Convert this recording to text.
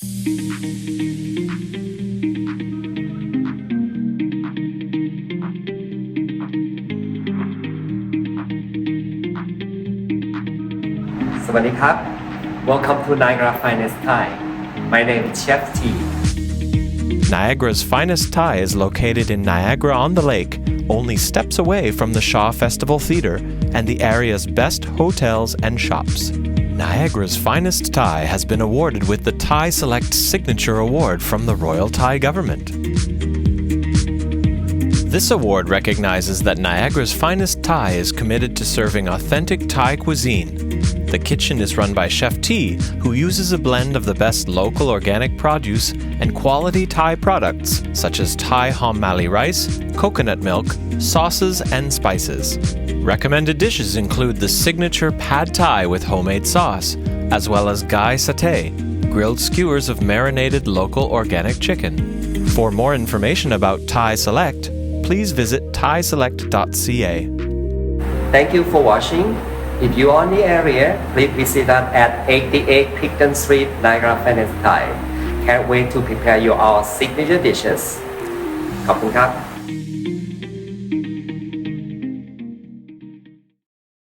สวัสดีครับ Welcome to Niagara Finest Thai. My name is Chef T. Niagara's finest Thai is located in Niagara-on-the-Lake, only steps away from the Shaw Festival Theatre and the area's best hotels and shops. Niagara's finest Thai has been awarded with the Thai Select Signature Award from the Royal Thai Government. This award recognizes that Niagara's finest Thai is committed to serving authentic Thai cuisine. The kitchen is run by Chef T, who uses a blend of the best local organic produce and quality Thai products such as Thai hom mali rice, coconut milk, sauces, and spices. Recommended dishes include the signature pad Thai with homemade sauce, as well as gai satay, grilled skewers of marinated local organic chicken. For more information about Thai Select, please visit thaiselect.ca. Thank you for watching. If you are in the area, please visit us at 88 Picton St, Niagara Finest Thai. Can't wait to prepare your our signature dishes. ขอบคุณครับ